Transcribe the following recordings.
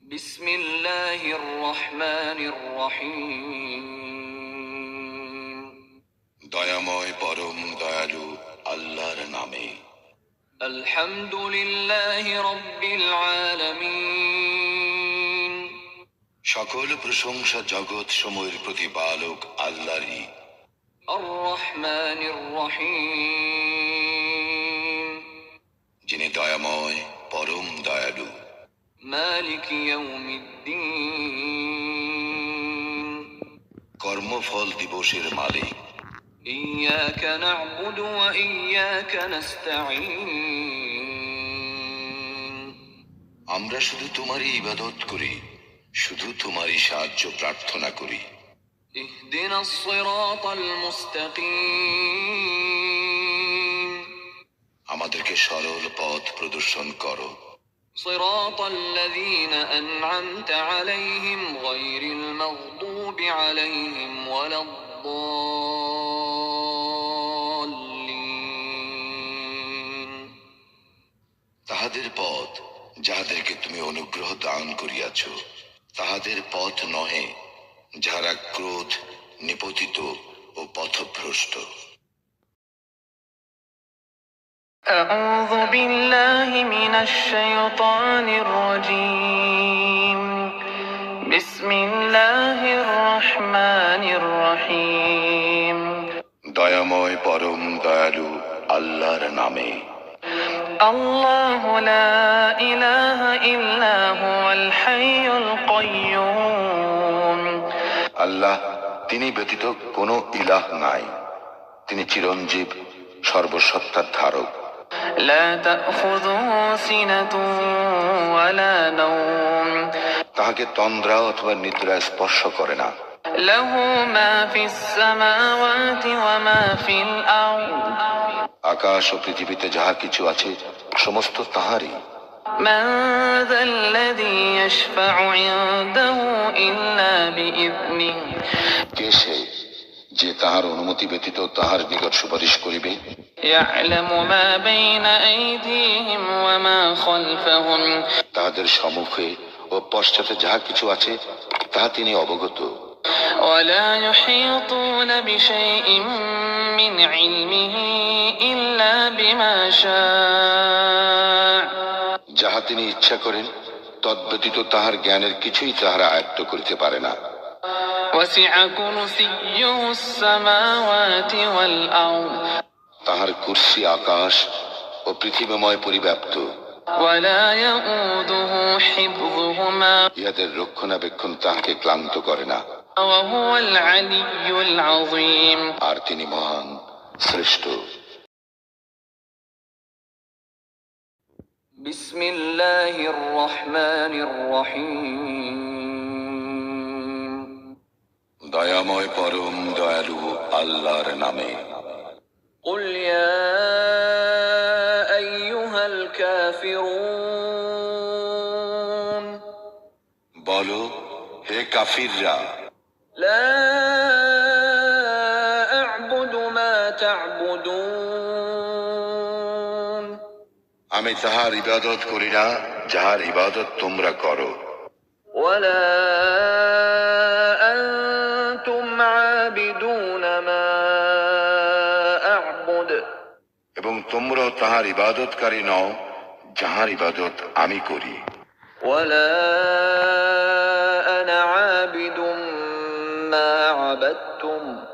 বিসমিল্লাহির রহমানির রহিম। দয়াময় পরম দয়ালু আল্লাহর নামে। আলহামদুলিল্লাহি রাব্বিল আলামিন। সকল প্রশংসা জগৎ সমূহের প্রতিপালক আল্লাহরই। আর রহমানির রহিম। যিনি দয়াময় পরম দয়ালু। মালিক ইয়াউমিদ্দিন। কর্মফল দিবসের মালিক। ইয়াকা না'বুদু ওয়া ইয়াকা নাস্তাঈন। আমরা শুধু তোমারই ইবাদত করি, শুধু তোমারই সাহায্য প্রার্থনা করি। ইহদিনাস সিরাতাল মুস্তাকিম। আমাদেরকে সরল পথ প্রদর্শন করো। সিরাতাল্লাযীনা আন'আমতা আলাইহিম গায়রিল মাগদুবি আলাইহিম ওয়ালাদ-দাল্লিন। তাহাদের পথ যাহাদেরকে তুমি অনুগ্রহ দান করিয়াছ, তাহাদের পথ নহে যাহারা ক্রোধ নিপতিত ও পথভ্রষ্ট। আউযু বিল্লাহি মিনাশ শাইতানির রাজীম। বিসমিল্লাহির রহমানির রহিম। দয়াময় পরম দয়ালু আল্লাহর নামে। আল্লাহু লা ইলাহা ইল্লা হুয়াল হাইয়ুল কাইয়্যুম। আল্লাহ, তিনি ব্যতীত কোনো ইলাহ নাই, তিনি চিরঞ্জীব, সর্বসত্তার ধারক। লা তাখুযুহু সিনাতুন ওয়ালা নাওম। তাহাকে তন্দ্রা অথবা নিদ্রা স্পর্শ করে না। লাহু মা ফিস সামাওয়াতি ওয়া মা ফিল আরদ। আকাশ ও পৃথিবীতে যাহা কিছু আছে সমস্ত তাহারই। মান যাল্লাযী ইয়াশফা'ু ইনদাহু ইল্লা বিইযনিহি। কে সে যে তাহার অনুমতি ব্যতীত তাহার নিকট সুপারিশ করিবে? ইয়া'লামু মা বাইনা আইদিহিম ওয়া মা খালফাহুম। তাহাদের সম্মুখে ও পশ্চাতে যাহা কিছু আছে তাহা তিনি অবগত। ওয়ালা ইউহীতুনা বিশাইইন মিন ইলমিহি ইল্লা বিমা শাআ। যাহা তিনি ইচ্ছা করেন তদ্ব্যতীত তাহার জ্ঞানের কিছুই তাহারা আয়ত্ত করিতে পারে না। ওয়াসি'a কুরসিয়্যুহুস সামাওয়াতি ওয়াল আরদ। তাহার কুরসি আকাশ ও পৃথিবীময় পরিব্যাপ্ত। ওয়ালা ইয়াউদুহু হিফযুহুমা। ইহাদের রক্ষণাবেক্ষণ তাহাকে ক্লান্ত করে না। ওয়া হুয়াল আলিয়্যুল আযীম। আর তিনি মহান, শ্রেষ্ঠ। বিসমিল্লাহির রহমানির রহিম। দয়াময় পরম দয়ালু আল্লাহর নামে। কুল ইয়া আইয়ুহাল কাফিরুন। বলো, হে কাফিররা, লা আ'বুদু মা তা'বুদুন। আমি তাহার ইবাদত করি না যাহার ইবাদত তোমরা করো। ওয়ালা আনতুম আবিদুনা মা আ'বুদ। এবং তোমরাও তাহার ইবাদতকারী নও যাহার ইবাদত আমি করি। ওয়ালা আনা আবিদুম মা আবাদতুম।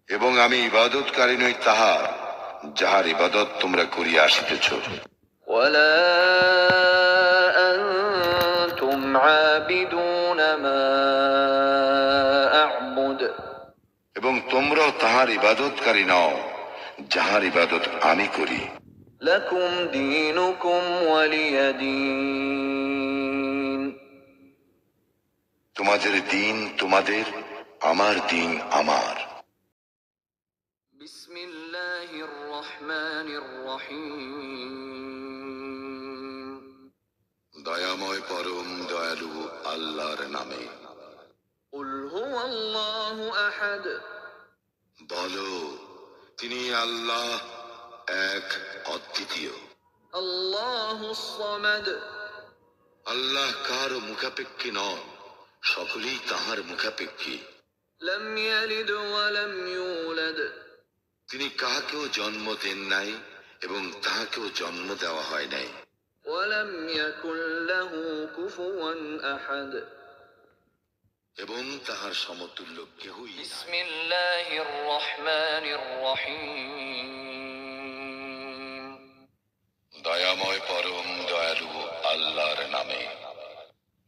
এবং আমি ইবাদতকারী নই তাহার যাহার ইবাদত তোমরা করিয়া আসিতেছ। ওয়ালা আনতুম আবিদুনা মা আ'বুদ। এবং তোমরাও তাহার ইবাদতকারী নও যাহার ইবাদত আমি করি। লাকুম দীনুকুম ওয়ালিয়া দীন। তোমাদের দিন তোমাদের, আমার দিন আমার। বিসমিল্লাহির রহমানির রহিম। দয়াময় পরম দয়ালু আল্লাহর নামে। কুল হুয়াল্লাহু আহাদ। বলো, তিনি আল্লাহ এক, অদ্বিতীয়। আল্লাহুস সামাদ। আল্লাহ কারও মুখাপেক্ষী নন, সকলেই তাহার মুখাপেক্ষী। لم يلد ولم يولد তিনি কাহাকেও জন্ম দেন নাই এবং তাহাকেও জন্ম দেওয়া হয় নাই। ولم يكن له كفوا أحد এবং তাহার সমতুল্য কেহই নাই। بسم الله الرحمن الرحيم দয়াময় পরম দয়ালু আল্লাহর নামে।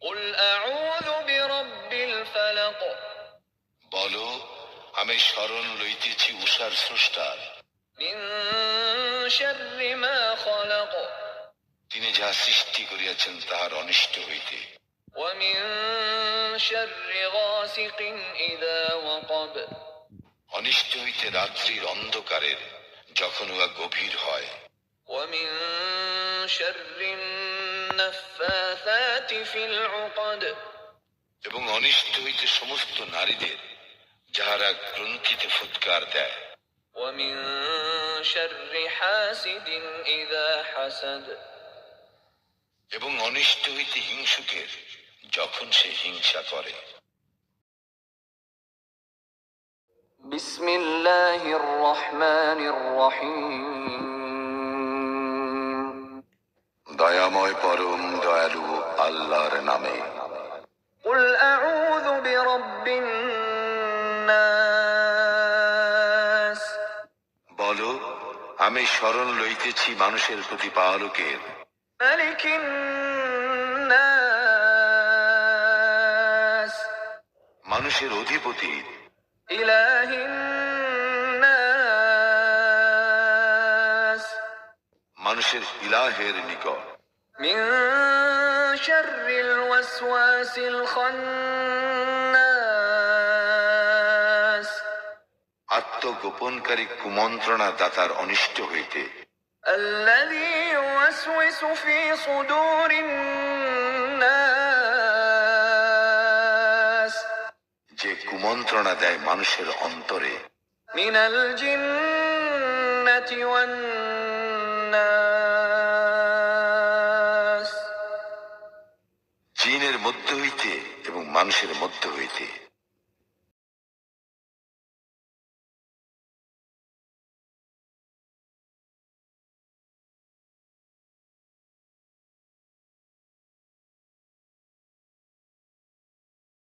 قل أعوذ برب الفلق বলো, আমি শরণ লইতেছি উষার স্রষ্টার, من شر ما خلق তিনি যা সৃষ্টি করিয়াছেন তাহার অনিষ্ট হইতে, ومن شر غاسق إذا وقب অনিষ্ট হইতে রাত্রির অন্ধকারের যখন উহা গভীর হয়, ومن شر النفاثات في العقد এবং অনিষ্ট হইতে সমস্ত নারীদের যাহারা গ্রন্থিতে ফুৎকার দেয়, ومن شر حاسد إذا حسد এবং অনিষ্ট হইতে হিংসুকের যখন সে হিংসা করে। بسم الله الرحمن الرحيم দয়াময় পরম দয়ালু আল্লাহর নামে। قل أعوذ برب الناس বলো, আমি শরণ লইতেছি মানুষের প্রতিপালকের, ملك الناس মানুষের অধিপতি, إله الناس মানুষের ইলাহের নিকট, من شر الوسواس الخناس আত্মগোপনকারী কুমন্ত্রণা দাতার অনিষ্ট হইতে, الذي يوسوس في صدور الناس যে কুমন্ত্রণা দেয় মানুষের অন্তরে, من الجنة والناس জিনের মধ্য হইতে এবং মানুষের মধ্য হইতে।